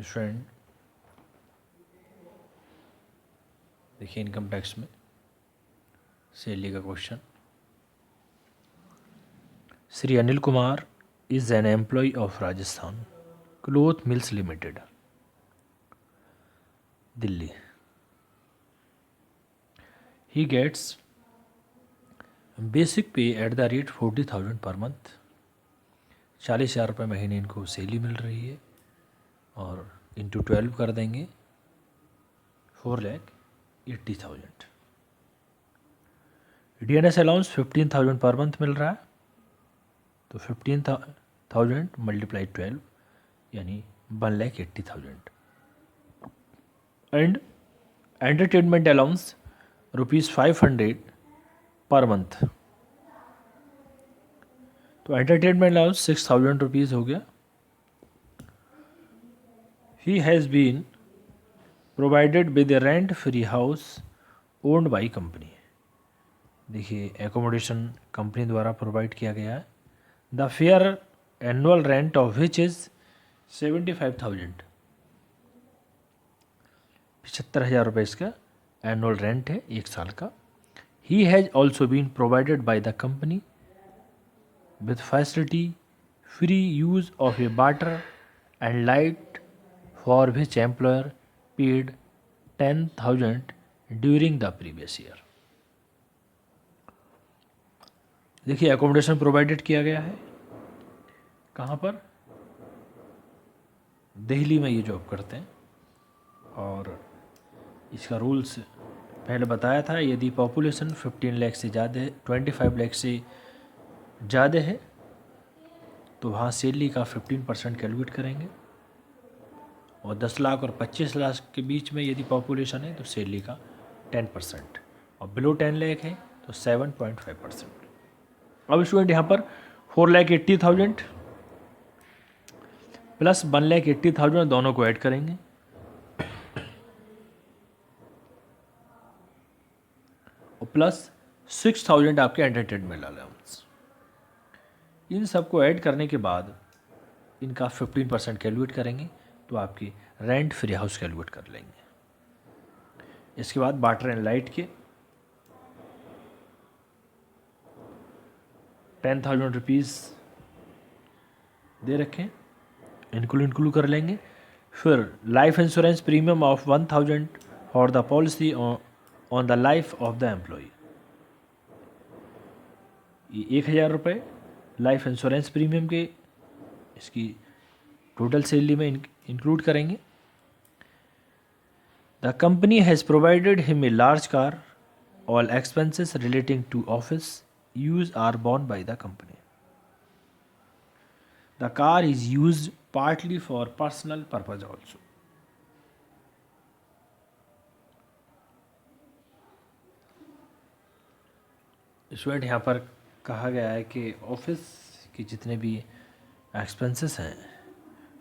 Student देखिए income tax में salary का question. Shri Anil Kumar is an employee of Rajasthan cloth mills limited, Delhi. He gets basic pay at the rate 40,000 per month. 40,000 रुपये महीने इनको salary मिल रही है और इंटू 12 कर देंगे 4,80,000। DNS अलाउंस 15,000 पर मंथ मिल रहा है, तो 15,000 मल्टीप्लाई 12 यानी 1,80,000। And entertainment allowance ₹500 per month, तो एंटरटेनमेंट अलाउंस 6,000 रुपीज़ हो गया। He has been provided with a rent free house owned by company. देखिए एकोमोडेशन कंपनी द्वारा प्रोवाइड किया गया है। The fair annual rent of which is 75,000, 75,000 रुपये इसका एनुअल रेंट है एक साल का। He has also been provided by the company with facility free use of a water and light for which employer paid 10,000 during the previous year. देखिए accommodation provided किया गया है कहाँ पर, दिल्ली में ये जॉब करते हैं। और इसका रूल्स पहले बताया था, यदि पॉपुलेशन 15 लाख से ज़्यादा है, 25 लाख से ज़्यादा है तो वहाँ सैलरी का 15% कैलकुलेट करेंगे, और 10 लाख और 25 लाख के बीच में यदि पॉपुलेशन है तो सैलरी का 10%, और बिलो 10 लाख है तो 7.5%। अब स्टूडेंट यहाँ पर 4,80,000 प्लस 1,80,000 दोनों को ऐड करेंगे, और प्लस 6,000 आपके एंटरटेनमेंट अलाउंस। इन सबको ऐड करने के बाद इनका 15% कैलकुलेट करेंगे तो आपकी रेंट फ्री हाउस कैलकुलेट कर लेंगे। इसके बाद वाटर एंड लाइट के 10,000 रुपीज़ दे रखें, इंक्लूड कर लेंगे। फिर life insurance premium of 1,000 for the policy on the life of the employee, ये 1,000 रुपये लाइफ इंश्योरेंस प्रीमियम के इसकी टोटल सैलरी में इंक्लूड करेंगे। The company has provided him a large car, all expenses relating to office use are borne by the company. The car is used partly for personal purpose also. Student यहाँ पर कहा गया है कि office के जितने भी एक्सपेंसेस हैं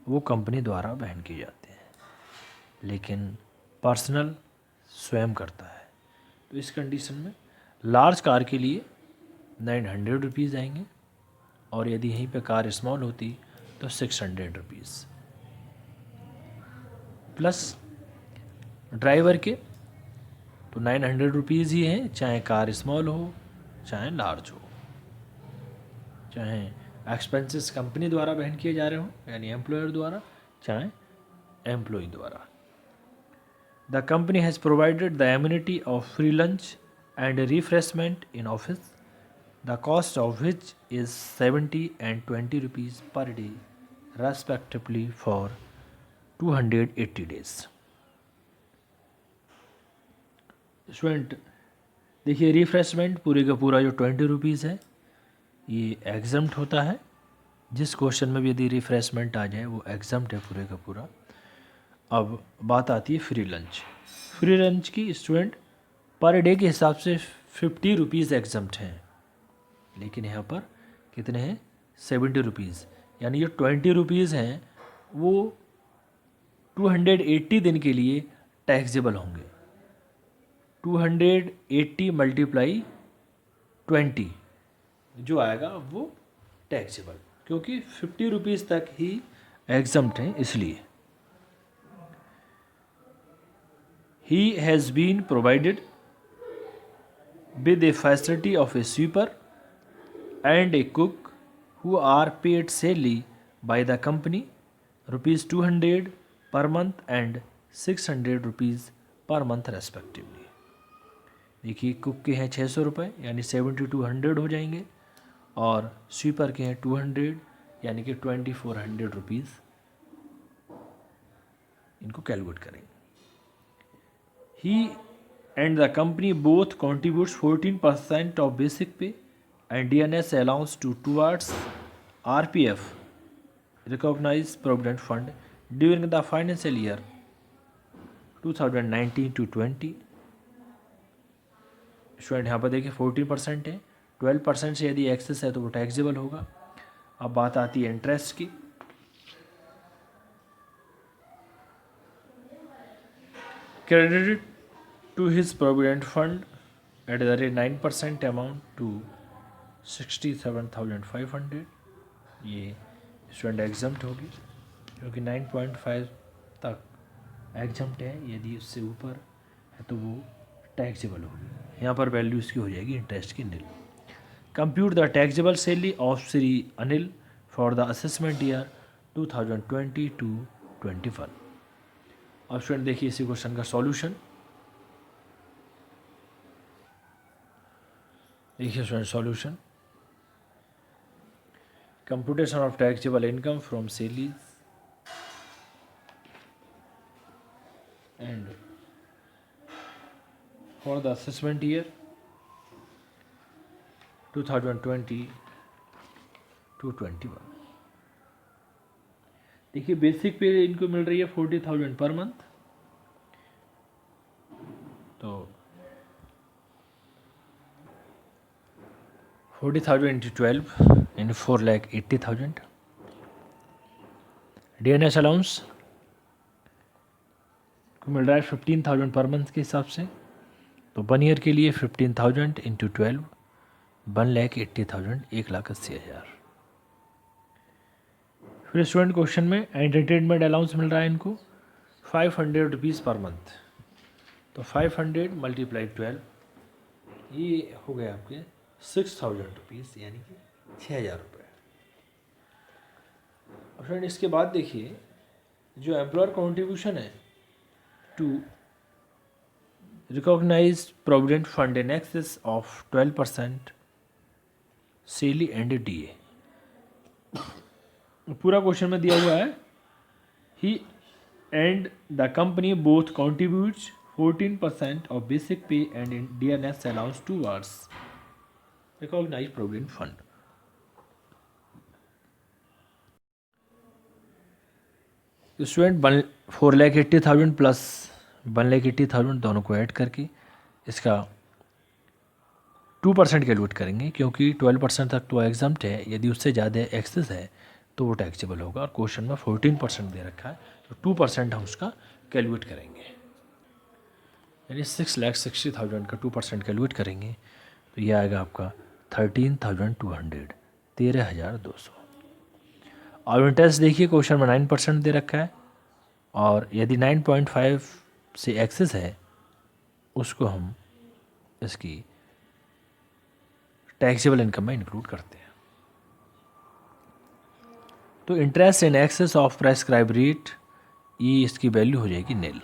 वो कंपनी द्वारा वहन किए जाते हैं, लेकिन पर्सनल स्वयं करता है। तो इस कंडीशन में लार्ज कार के लिए 900 रुपीज़ आएंगे, और यदि यहीं पे कार स्मॉल होती तो 600 रुपीज़, प्लस ड्राइवर के तो 900 रुपीज़ ही हैं, चाहे कार स्मॉल हो चाहे लार्ज हो, चाहे एक्सपेंसेस कंपनी द्वारा वहन किए जा रहे हों यानी एम्प्लॉयर द्वारा, चाहे एम्प्लॉय द्वारा। The company has provided the immunity of free lunch and refreshment in office, the cost of which is 70 and 20 rupees per day respectively for 280 days. Student देखिए रिफ्रेशमेंट पूरे का पूरा जो 20 रुपीज़ है ये एग्जम्प्ट होता है। जिस क्वेश्चन में भी यदि रिफ्रेशमेंट आ जाए वो एग्जम्प्ट है पूरे का पूरा। अब बात आती है फ्री लंच। फ्री लंच की स्टूडेंट पर डे के हिसाब से 50 रुपीज़ एग्जम्प्ट हैं, लेकिन यहाँ पर कितने हैं 70 रुपीज़, यानी जो 20 रुपीज़ हैं वो 280 दिन के लिए टैक्सेबल होंगे। 280 मल्टीप्लाई 20 जो आएगा वो टैक्सेबल, क्योंकि 50 रुपीज़ तक ही एग्जम्प्ट हैं इसलिए। He has been provided with a facility of a sweeper and a cook who are paid salary by the company rupees 200 per month and 600 rupees per month respectively. देखिए cook के हैं 600 रुपये यानी 7200 हो जाएंगे और स्वीपर के हैं 200 यानी कि 2400 रुपीज़ इनको कैलकुलेट करेंगे. He and the company both contributes 14% of basic pay and DNS allowance towards RPF recognized provident fund during the financial year 2019 to 20. Student यहाँ पर देखिए 14% है, 12% से यदि एक्सेस है तो वो टैक्सेबल होगा. अब बात आती है इंटरेस्ट की. Credited to his provident fund at the rate 9% amount to 67,500. ये स्टूडेंट एग्जम्प्ट होगी क्योंकि 9.5 तक एग्जम्प्ट है, यदि उससे ऊपर है तो वो टैक्सेबल होगी. यहाँ पर वैल्यू इसकी हो जाएगी इंटरेस्ट की nil. Compute the taxable salary of Shri Anil for the assessment year 2020 to 21. अब स्टूडेंट देखिए इसी क्वेश्चन का सॉल्यूशन. देखिए student solution. Computation of taxable income from salaries and for the assessment year 2020 to 21. देखिए बेसिक पे इनको मिल रही है 40,000 पर मंथ, तो 40,000 into 12 into 4,80,000. DNS अलाउंस को मिल रहा है 15,000 पर मंथ के हिसाब से, तो 1 ईयर के लिए 15,000 into 12 1,80,000 1,80,000. फिर स्टूडेंट क्वेश्चन में एंटरटेनमेंट अलाउंस मिल रहा है इनको 500 रुपीज़ पर मंथ, तो 500 × 12 ये हो गया आपके 6,000 रुपीज़ यानी कि 6,000 रुपये. और फ्रेंड इसके बाद देखिए जो एम्प्लॉयर कॉन्ट्रीब्यूशन है to recognise provident fund in excess of 12% salary and DA. पूरा क्वेश्चन में दिया हुआ है he and the company both contributes 14% of basic pay and DNS allowance towards recognise provident fund. Student 4,80,000 plus 1,80,000 दोनों को add करके इसका 2% कैलकुलेट करेंगे क्योंकि 12% तक तो एग्जाम्प्ट है, यदि उससे ज़्यादा एक्सेस है तो वो टैक्सेबल होगा. और क्वेश्चन में 14% दे रखा है तो 2% हम उसका कैलकुलेट करेंगे, यानी 6,60,000 का 2% कैलकुलेट करेंगे तो ये आएगा आपका 13,200 13,200. और इंटरेस्ट देखिए क्वेश्चन में 9% दे रखा है और यदि 9.5 से एक्सेस है उसको हम इसकी टैक्सेबल इनकम में इंक्लूड करते हैं. तो interest in excess of prescribe rate ये इसकी वैल्यू हो जाएगी नील.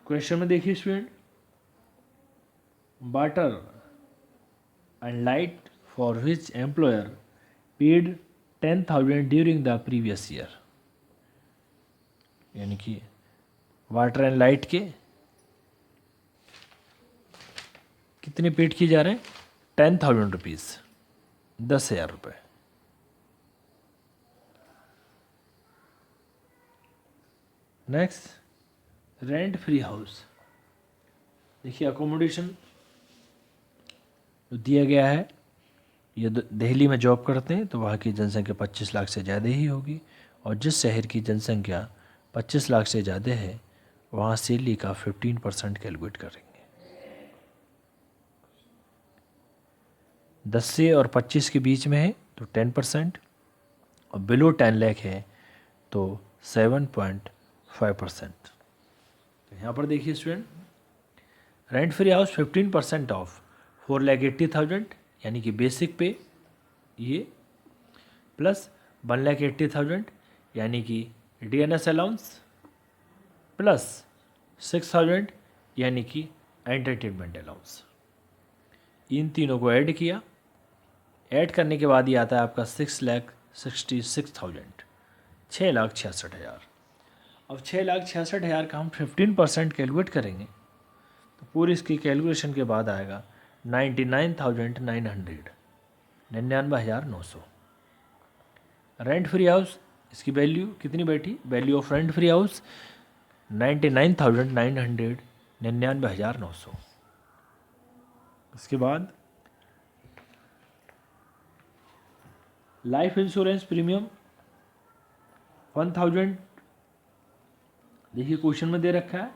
क्वेश्चन में देखिए student, water and light for which employer paid 10,000 during the previous year, यानी कि वाटर एंड लाइट के कितने पेड किए जा रहे हैं 10,000 रुपीज़ 10,000 रुपये. Next rent free house. देखिए अकोमोडेशन दिया गया है, ये दिल्ली में जॉब करते हैं तो वहाँ की जनसंख्या 25 लाख से ज़्यादा ही होगी और जिस शहर की जनसंख्या 25 लाख से ज़्यादा है वहाँ सैलरी का 15% कैलकुलेट करेंगे. 10 से और 25 के बीच में है तो 10% और बिलो 10 लाख है तो 7.5%. तो यहाँ पर देखिए student, rent free house 15% of 4,80,000 यानी कि बेसिक पे ये, प्लस 1,80,000 यानी कि DNS अलाउंस, प्लस 6,000 यानी कि एंटरटेनमेंट अलाउंस। इन तीनों को ऐड किया, ऐड करने के बाद ये आता है आपका 6,66,000, 6,66,000। अब 6,66,000 का हम 15% कैलकुलेट करेंगे तो पूरी इसकी कैलकुलेशन के बाद आएगा 99,900, 99,900। रेंट फ्री हाउस, इसकी वैल्यू कितनी बैठी, value of rent free house 99,900, 99,900। इसके बाद लाइफ इंश्योरेंस प्रीमियम 1,000, देखिए क्वेश्चन में दे रखा है,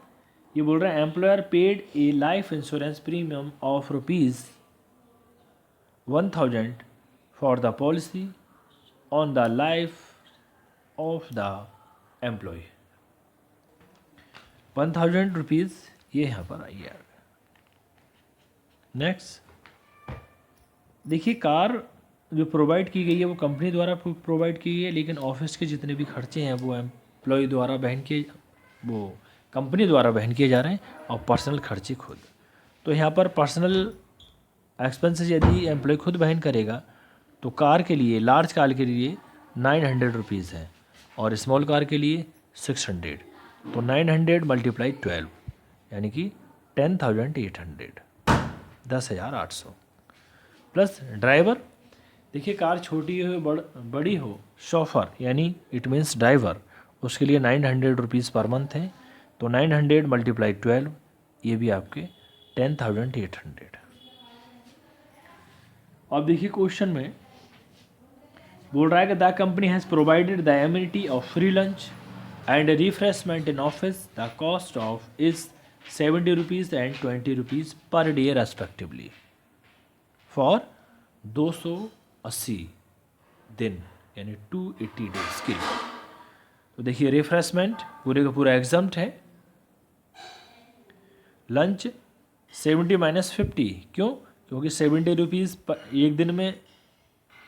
ये बोल रहा है employer paid a life insurance premium of ₹1,000 for the policy on the life of the employee. 1,000 rupees ये यहाँ पर आई है। नेक्स्ट देखिए, कार जो प्रोवाइड की गई है वो कंपनी द्वारा प्रोवाइड की गई है, लेकिन ऑफिस के जितने भी खर्चे हैं वो एम्प्लॉय द्वारा वहन किए, वो कंपनी द्वारा वहन किए जा रहे हैं, और पर्सनल खर्चे खुद। तो यहाँ पर पर्सनल एक्सपेंसेस यदि एम्प्लॉय खुद वहन करेगा तो कार के लिए, लार्ज कार के लिए 900 रुपीज़ है और स्मॉल कार के लिए 600। तो 900 × 12 यानी कि 10,800, 10,800। प्लस ड्राइवर, देखिए कार छोटी हो बड़ी हो, शॉफर यानी इट मीन्स ड्राइवर, उसके लिए 900 रुपीज़ पर मंथ है। तो 900 × 12 ये भी आपके 10,800। अब देखिए क्वेश्चन में बोल रहा है कि the company has provided the amenity of free lunch and refreshment in office, the cost of is 70 rupees and 20 rupees per day respectively for 280 दिन यानी 280 डेज के लिए। तो देखिए रिफ्रेशमेंट पूरे का पूरा एग्जाम्प्ट है, लंच 70 - 50, क्यों, क्योंकि 70 रुपीज़ एक दिन में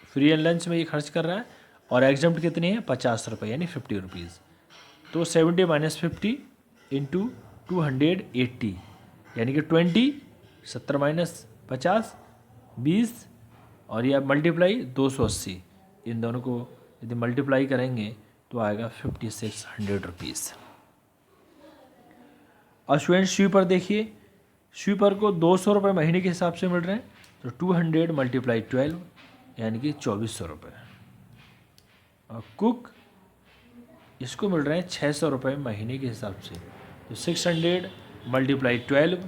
फ्री एंड लंच में ये खर्च कर रहा है, और एग्जाम्प्ट कितने हैं 50 रुपये यानी 50 रुपीज़। तो 70 - 50 × 280 यानी कि 20, 70 - 50 20, और ये आप मल्टीप्लाई 280, इन दोनों को यदि मल्टीप्लाई करेंगे तो आएगा 5,600 रुपीज़। और स्टूडेंट स्वीपर देखिए, स्वीपर को 200 रुपये महीने के हिसाब से मिल रहे हैं, तो 200 × 12 यानी कि 2,400 रुपये। और कुक, इसको मिल रहे हैं 600 रुपये महीने के हिसाब से, तो 600 × 12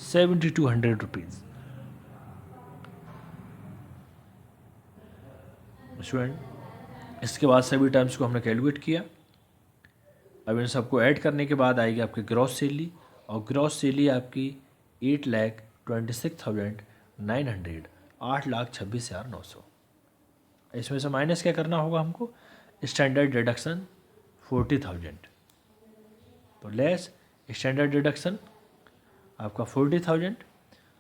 7,200 रुपीज़। स्टूडेंट इसके बाद सभी टर्म्स को हमने कैलकुलेट किया। अब इन सबको ऐड करने के बाद आएगी आपकी ग्रॉस सैलरी, और ग्रॉस सैलरी आपकी 8,26,900, 8,26,900। इसमें से माइनस क्या करना होगा हमको, स्टैंडर्ड डिडक्शन 40,000, तो लेस स्टैंडर्ड डिडक्शन आपका 40,000,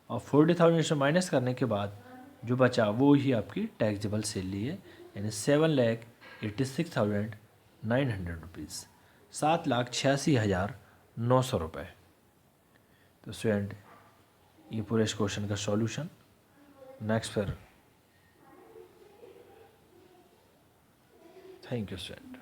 और 40,000 से माइनस करने के बाद जो बचा वो ही आपकी टैक्सेबल सैलरी है, यानी 7,86,900 रुपीज़, 7,86,900 रुपये। तो स्टूडेंट ये पूरे इस क्वेश्चन का सॉल्यूशन। नेक्स्ट फिर, थैंक यू स्टूडेंट।